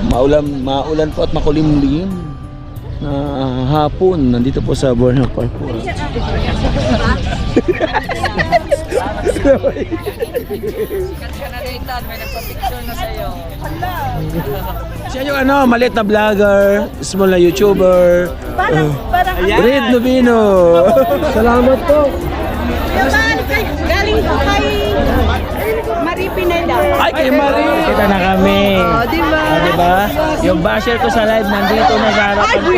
Maulan po at makulimlim na hapon. Nandito po sa Borneo Park po. May nagpa-picture na sa'yo. Siya yung maliit na vlogger, small na YouTuber. Red Novino. Salamat po. Galing po kay Marie Pineda. Ay, kay Marie. Kita na kami. Diba? Diba? Yung basher ko sa live nandito na sa harapan ko.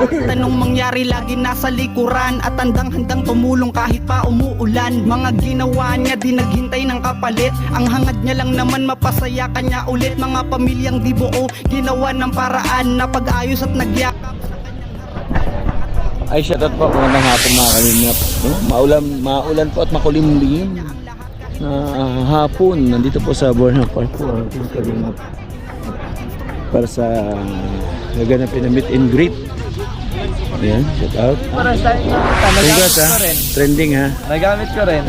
Tanong mangyari lagi nasa likuran at handang-handang tumulong kahit pa umuulan. Mga ginawa niya di naghintay ng kapalit. Ang hangad niya lang naman mapasaya kanya ulit. Mga pamilyang di buo ginawa ng paraan na pag-ayos at nagyakap. Ay, shoutout po. Magandang hapon mga kalingap. Maulan po at makulimlim na hapon. Nandito po sa Borneo Park po. Mga kalingap. Para sa gaganapin na meet and greet. Ayan, shoutout. Congrats ha. Trending ha. Nagamit ko rin.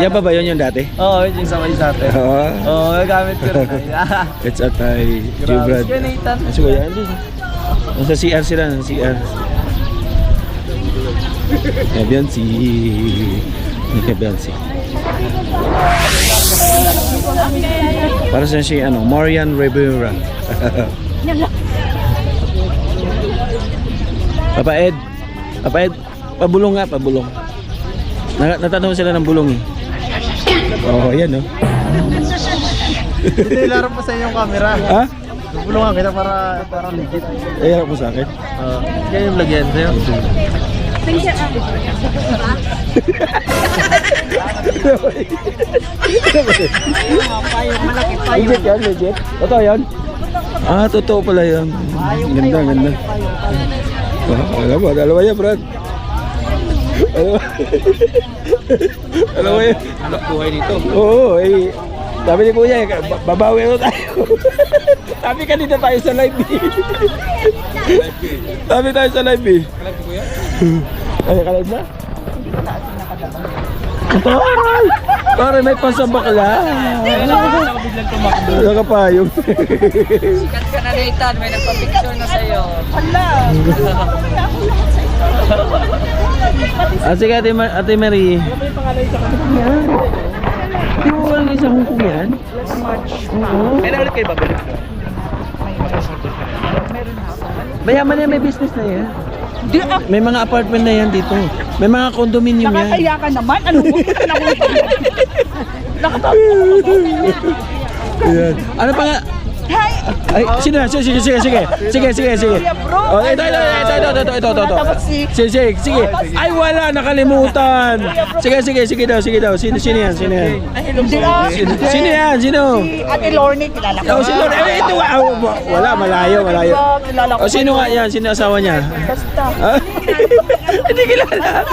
Yan ba yun yung dati? Oo, yung sa may sate. Oo. Oo, nagamit ko rin. It's at ay Jubrad. Sige, Nathan. Sige, yan din. Nasa CR sila, nasa CR. Beyonce. Beyonce. Para sa si Marian Rivera. Papa Ed, pabulong nga, pabulong. Natanong sila ng bulong eh. Oh, yan oh. Hindi, laro pa sa inyong camera. Ha? Tulungan kita para legit. Harap mo sa akin. Yan yung lagyan sa'yo. Legit yan, legit. Totoo yan? Ah, totoo pala yan. Ganda. Alam mo, dalawa yan, Brad. Dalawa yan. Anak buhay dito. Oo, eh. Sabi ni Kuya, babawi na tayo. Sabi kanina tayo sa live eh. Sabi tayo sa live eh. Kalab ko yan? Ay, ka-live na? Taray! Taray, may pasabakla. Biglang tumakbo. Nakapayong. Sikat ka na, Nathan. May nagpa-picture na sa'yo. Sige, Ate Marie. Di mo walang isa Hong Kong yan? May na ulit kayo ba? Mayaman yan, may business na yan. May mga apartment na yan dito. May mga condominium yan. Nakakaya ka naman. Ano mo? Ayan. Ano pa nga? Ay, sino na? Sige. Oh, ito. Sige. Ay, wala, nakalimutan. Sige daw. Sino yan? Sino yan? Si Ate Lorne, kilala ko. Oh, si Lord. Ito, wala, malayo. Kilala ko. O, sino nga yan? Sino asawa niya? Basta. Hindi kilala.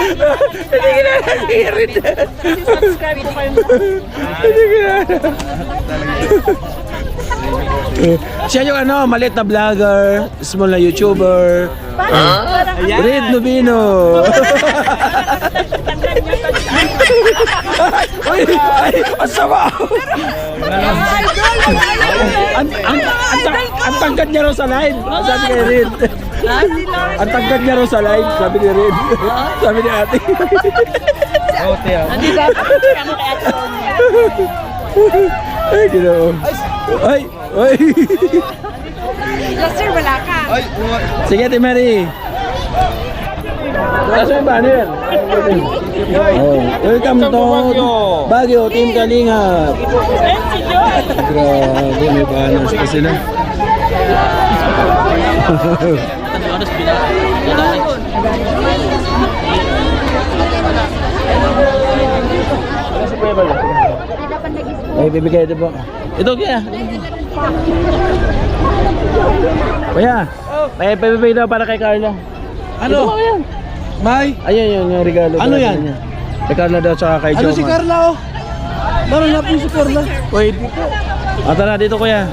Irit. Subscribe po kayo. Hindi kilala. Siya yung maliit na vlogger, small na YouTuber. Red Novino. Ay, asama. Ang tangkad niya raw sa live. Sabi kay Red. Ang tangkad niya raw sa live. Sabi ni Red. Sabi ni ate. Nandito ako kay Ate Lorne. Ay, ginoo. Ay. Sir, wala ka. Sige, Ate Mary. Kaso yung banner. Oh, welcome to Baguio, Team Kalingap. Grabe, may banners pa sila. Ay, bibigay ito po. Ito kaya. Kuya, may bibigay daw para kay Carla. Ano? Ito ba yan? May? Ayun yung regalo. Ano para yan? sa kanya. Kay Carla daw tsaka kay Ano Joma. si Carla oh? Meron na po si Carla. Wait po. Tara dito kuya.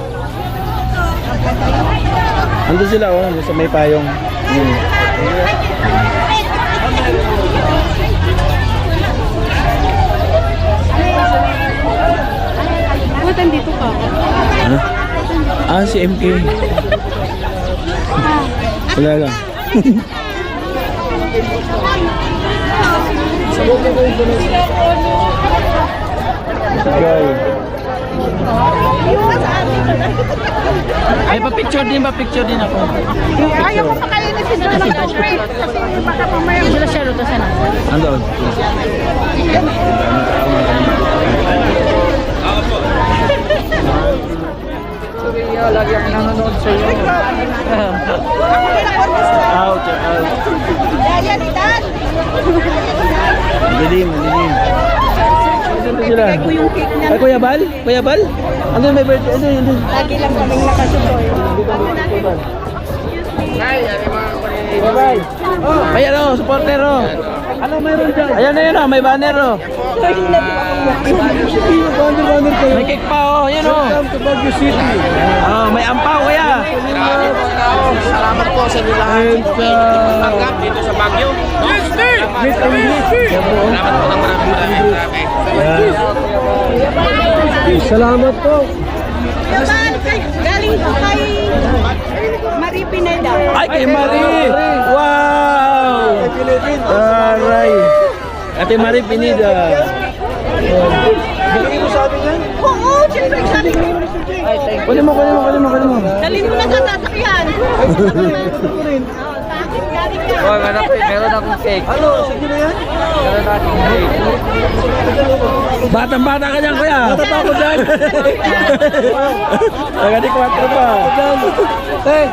Ando sila sa may payong. Ah, si MK. Wala lang. Guy. Ay, pa-picture din ako. Ayaw ko makainin si Dora ng country. Kasi baka pamaya. Sila siya luto sana. Andun. Surya, lagi ang nanonood sa iyo. Out, out. Madilim, madilim. Ano sila? Ay, Kuya Bal? Kuya Bal? Ano may birthday? Ano yun? Lagi lang kaming nakasuboy. Bye-bye. Ay, ano, supporter, oh. Ano mayroon dyan? Ayan na yun, oh, may banner, oh. May cake pa, oh, yun, oh. Welcome to Baguio City. Oh, may ampaw, kaya. Salamat po sa nila. Tanggap dito sa Baguio. Meet and greet. Salamat po ng marami. Salamat po. Galing po kay Marie Pineda. Ay, kay Marie! Wow! Aray! Ate Marie Pineda. Galing mo sa amin yan? Oo, siyempre sabi ko. Kunin mo. Dalhin mo na sa sasakyan. Oh, meron akong cake. Ano? Sige na yan? Meron akong cake. Batang-bata ka dyan, kuya. Bata pa ako dyan. Nagani 4 pa. Hey.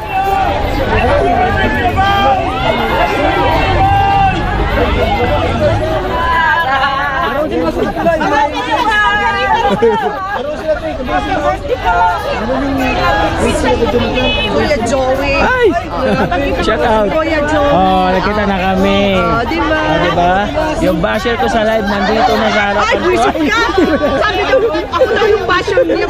Kuya Joey. Ay! Shout out. Kuya Joey. Oh, nakita na kami. Diba? Diba? Yung basher ko sa live nandito na sa Ay, harapan ko. wisit ka! Sabi daw, ako daw yung passion niya.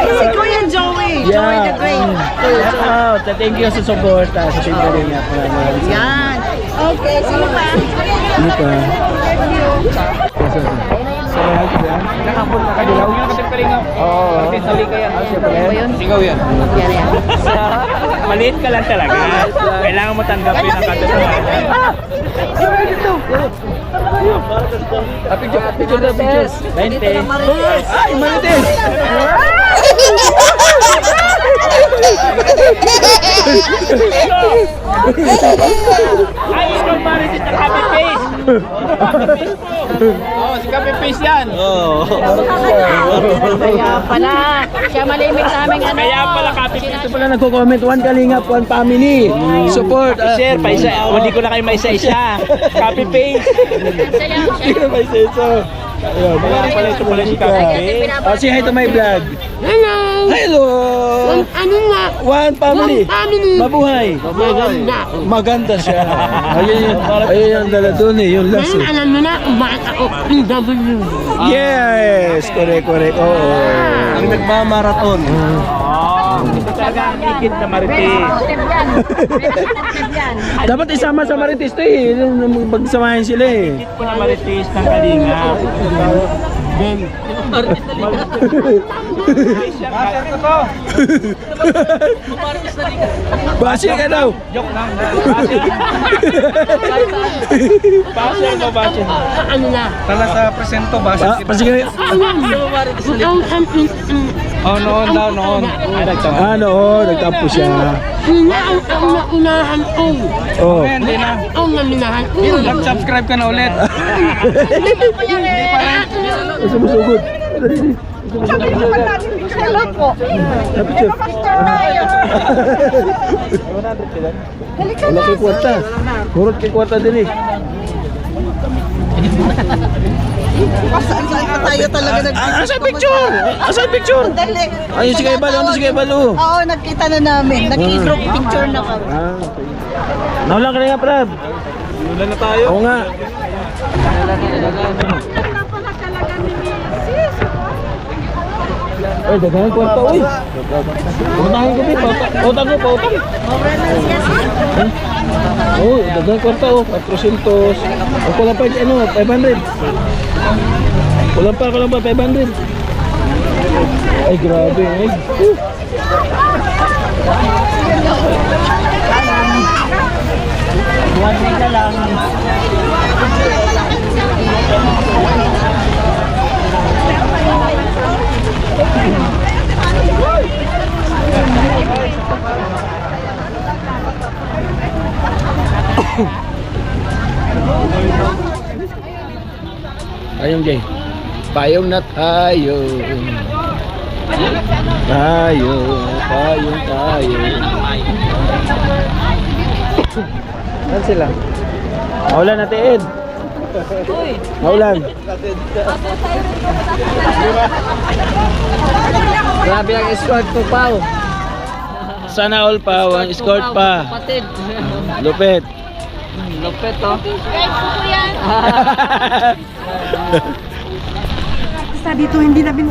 Si Kuya Joey. Joey the Great. Shout out. Thank you sa support. Sa pinto rin niya. Yan. Okay, sino pa? Ano pa? Nakapon na kadilaw. Huwag nyo na kalingaw. Oo. Martin, sali ka yan. Sigaw yan. Maliit ka lang talaga. Kailangan mo tanggapin ang katotohanan. Picture the best. 20. Ay, Marites! Ay, ikaw marites na happy face. Oh, si Kape Face yan. Oo. Kaya pala. Siya malimit sa aming ano. Kaya pala happy face. Ito pala nagko-comment, one kalingap, one family. Support. Share pa isa. Hindi ko na kayo maisa-isa. Copy paste. Hindi ko na may senso. Ayun, Ito pala si copy paste. Oh, say hi to my vlog. Hello! Hello! Ano nga? One family. One family. Mabuhay. Maganda. Maganda siya. Ayun yung dala doon eh, yung last Ngayon eh. alam mo na kung bakit ako PW. Yes! Correct. Oo. Ang nagmamarathon. Ito talaga ang higit na marites. Dapat isama sa Marites to eh. Pagsamahin sila eh. Higit ko na marites ng kalinga. Basya ka daw. Joke lang. Basher mo, basher. Ano na? Tala sa presento ba? Pasige. Ang Oh, noon. Ano, nagtampo siya. ang naunahan ko. Oh. Hindi na. Ang naminahan ko. Subscribe ka na ulit. Sumusugod. Hello po. Napicture. Wala kay kwarta. Kurot kay kwarta din eh. Saan pa tayo talaga Asan picture? Asan picture? Dali. Ayun si Kaibal, ano si Kaibal oh. Oo, nagkita na namin. Nag-group picture na kami. Ah, okay. Naulang ka na nga, Prab. Wala na tayo. Oo nga. Ay, daghan kwarta, uy. Unahin ko, Pip. Pautang ko, pautang. Oh, daghan kwarta, oh. 400. O, kulang pa, ano, 500. Kulang pa, 500. Ay, grabe eh. One week na lang. Ayong Jay. Payong na tayo. Tayo, payong tayo. Saan sila? Maulan na Ed. Maulan. Grabe ang escort ko, Pao. Sana all pa, ang escort pa. Kapatid. Lupit. Lupit, oh. Artista dito, hindi namin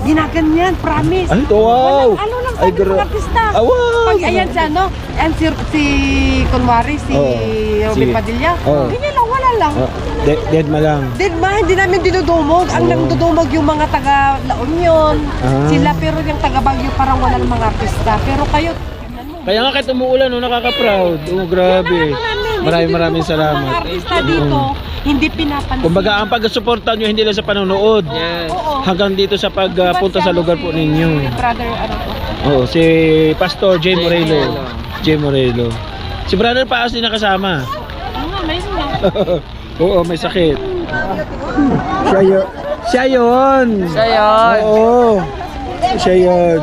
ginaganyan, promise. Ay, wow. Ano lang Ay, sabi ng artista? Ah, wow. Pag ayan siya, no? Ayan si kunwari, si Oo. Robin Si- Padilla. Oo. Ganyan lang, wala lang. Oh, dead ma lang. Dead ma, hindi namin dinudumog. Ang Oo. nagdudumog yung mga taga La Union. Ah. Sila, pero yung taga Baguio parang walang mga artista. Pero kayo, Kaya nga kahit umuulan, no, nakaka-proud. Oh, grabe. Maraming mga salamat. artista dito, hindi pinapansin. Kumbaga, ang pag-suporta nyo hindi lang sa panonood. Yes. Oo. Hanggang dito sa pagpunta sa lugar po ninyo. Brother, ano to? Oo, si Pastor Jay Morelo. Jay Morelo. Si Brother Paas din nakasama. Oo, may sakit. Siya yun. Siya yun. Oo. Siya yun.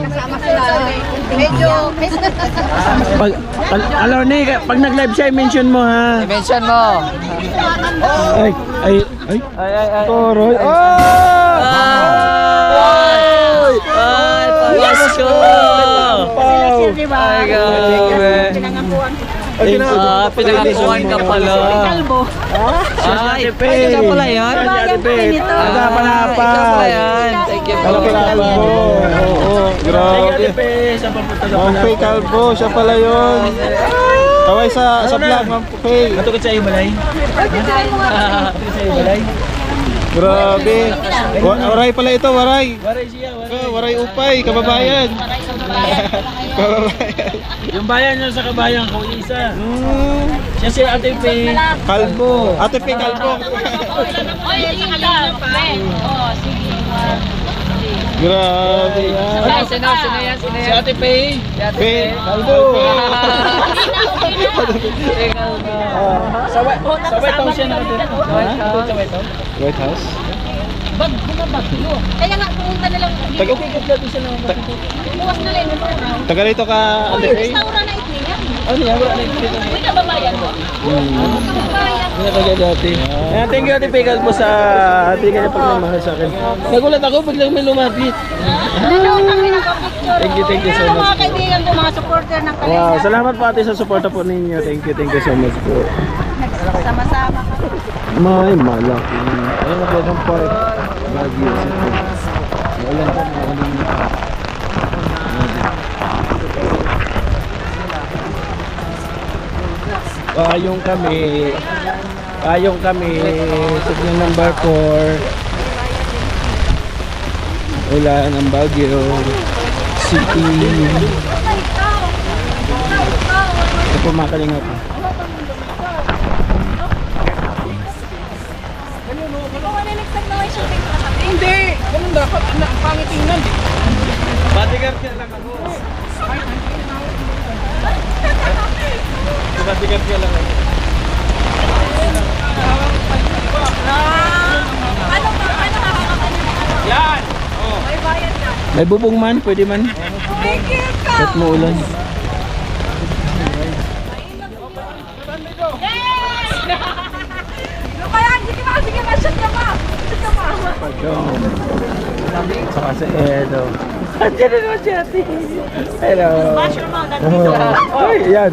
Alam ni, pag nag-live siya, mention mo ha. I-mention mo. Ay. Ay, ay, ay. Toroy. Oh! Ay! Ay, pawas ko! Pau! Ay, grabe. Pinangakuan ka pala. Ay, ikaw ka pala yan? Ada pala pa. Ikaw pala yan. Thank you po. Oo, grabe. Mang Faye Calvo, siya pala yun. Kaway sa vlog, Mang Faye. Katugad sa iyo balay. Katugad sa iyo balay. Grabe. Waray pala ito, waray. Waray siya, waray. Waray upay, kababayan. Kababayan. Yung bayan niya sa kabayan ko, isa. Siya si Ate Pe. Calvo. Ate Faye Calvo. Grabe yan. Sino yan? Si Ate Pe. Faye Calvo. Sa White House siya nakatira. Sa White House. White House. Kaya nga, pumunta na lang. Nag-ukikot natin siya ng Buwas na lang. Taga rito ka, Ate Faye? Restaurant na ito niya. ano niya, wala na yung May kababayan mo. Kababayan. Hindi na taga dati. Ayan, thank you Ate Pegal po sa ating kanya pagmamahal sa akin. Nagulat ako, biglang may lumapit. Ano ang pinaka-picture? Thank you so Mga much. kaibigan ko, mga supporter ng Wow, Kalinga. salamat po ate sa suporta po ninyo. Thank you so much po. Sama-sama. May malaki. Ayun na Pleasant Park. Baguio City. Wala po mga kalimut. Payong kami. Signal number 4. Wala ng Baguio City. Ito po mga kalingap. Hindi! Ganun dapat, ang pangit tingnan. Bodyguard ka lang ako. Bodyguard ka lang ako. Yan! Oh. May bubong man, pwede man. Ba't mo ulan? Saka si Edo. Andiyan na naman si Ate. Hello. Ay, yan.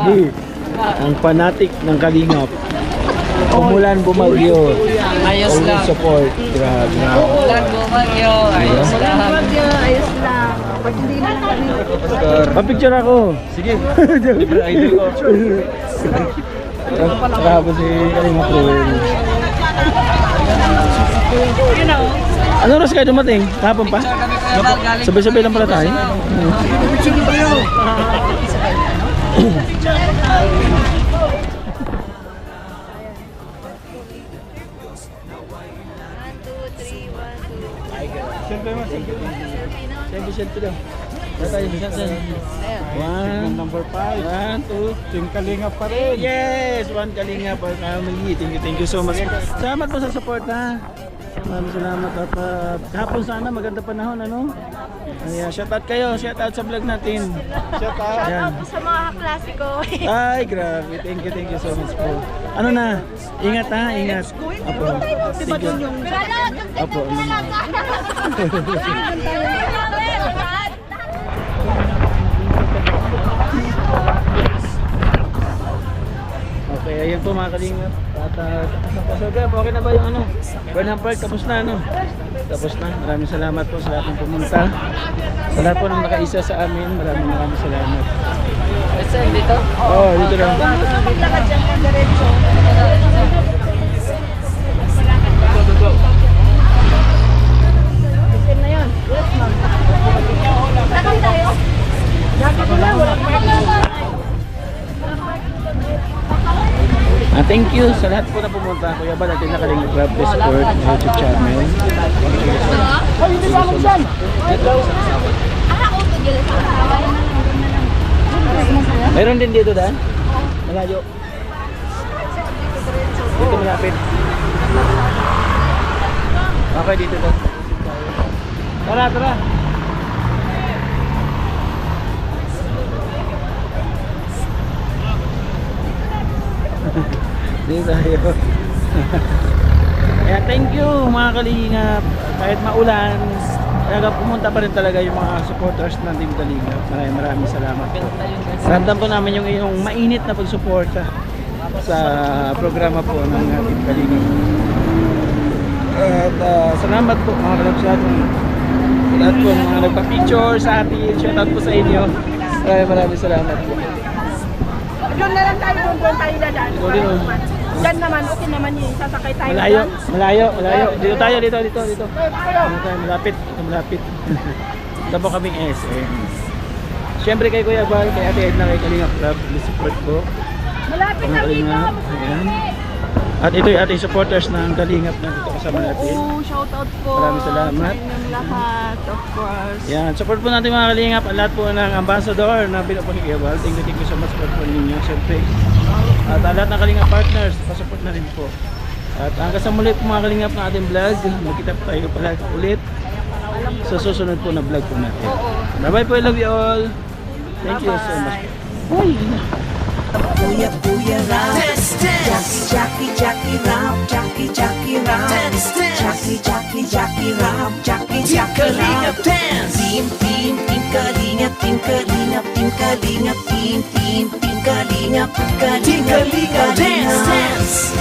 Di. Ang fanatic ng Kalingap. Umulan, bumagyo. Ayos Always lang. support. Grabe. Ulan, bumagyo. Ayos lang. Ayos lang. Pag hindi na kami. Pa-picture ako. Sige. Libre idol ko. Tapos si Kalingap Ruel. Ano oras kayo dumating? Kahapon pa? Sabay-sabay lang pala tayo. Selfie daw. Number 5. 1, 2. Team Kalinga pa rin. Yes! 1 Kalinga pa family. Thank you so much. Salamat po sa support ha. Maraming salamat. Kahapon sana maganda panahon ano. Ayan, shout out kayo. Shout out sa vlog natin. Shout out. Ayan. Sa mga klasiko. Ay, grabe. Thank you so much po. Ano na? Ingat ha, ingat. Apo. Thank you. Apo. Okay, ayun po mga kalingap. Okay na ba yung ano? Burnham Park, tapos na ano? Tapos na. Maraming salamat po sa lahat ng pumunta. Sa lahat po ng nakaisa sa amin, maraming salamat. Saan dito? Oo, dito lang. Maglakad dyan ka diretso. Isin na yun. Yes, ma'am. Lakad tayo? Lakad na, walang parking. Thank you sa lahat po na pumunta. Kuya Bal, natin nakalingap Grab Sport YouTube channel. Oh, hindi ba mo dyan? Auto dyan. Mayroon din dito Dan? Malayo. Dito malapit. Okay, dito to. Tara. Dito tayo. Kaya thank you mga kalingap. Kahit maulan, talaga pumunta pa rin talaga yung mga supporters ng Team Kalingap. Maraming salamat po. Ramdam po namin yung mainit na pagsuporta sa programa po ng Team Kalingap. At salamat po mga kalingap sa lahat po mga nagpa-picture sa atin. Shoutout po sa inyo. Maraming salamat po. Doon na lang tayo, doon tayo dadaan. Diyan naman, okay naman yun. Sasakay tayo Malayo. Dito tayo. Malapit. Ito po kaming SM. Siyempre kay Kuya Bal, kay Ate Edna, kay Kalingap Club, support po. Malapit na dito. Ayan. At ito yung ating supporters ng Kalingap na dito kasama natin. Oh, shout out po. Maraming salamat. Sa inyong lahat, of course. Yan, support po natin mga Kalingap, ang lahat po ng ambassador na binupo ni Kuya Bal. Thank you so much po ninyo, siyempre. At ang lahat ng Kalingap partners, pasupport na rin po. At hanggang sa muli po mga Kalingap ng ating vlog, magkita po tayo pala ulit sa susunod po na vlog po natin. Bye bye po, I love you all. Thank you so much. Kuya Ram, Jackie Ram, Jackie Ram, Jackie Ram, Jackie Ram, Team Kalingap, Team Kalingap, dance.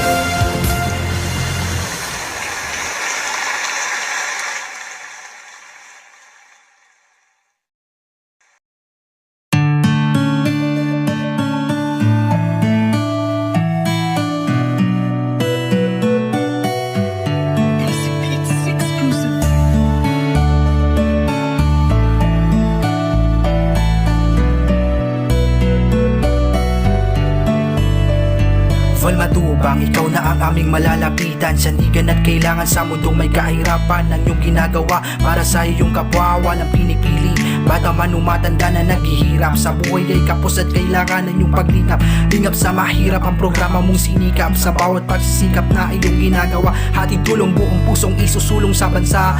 Matubang, ikaw na ang aming malalapitan. Sandigan at kailangan sa mundong may kahirapan. Ang iyong ginagawa para sa iyong kapwa, walang pinipili. Bata man umatanda na naghihirap sa buhay ay kapos at kailangan ng iyong paglingap. Lingap sa mahirap ang programa mong sinikap. Sa bawat pagsisikap na iyong ginagawa, hatid tulong buong pusong isusulong sa bansa.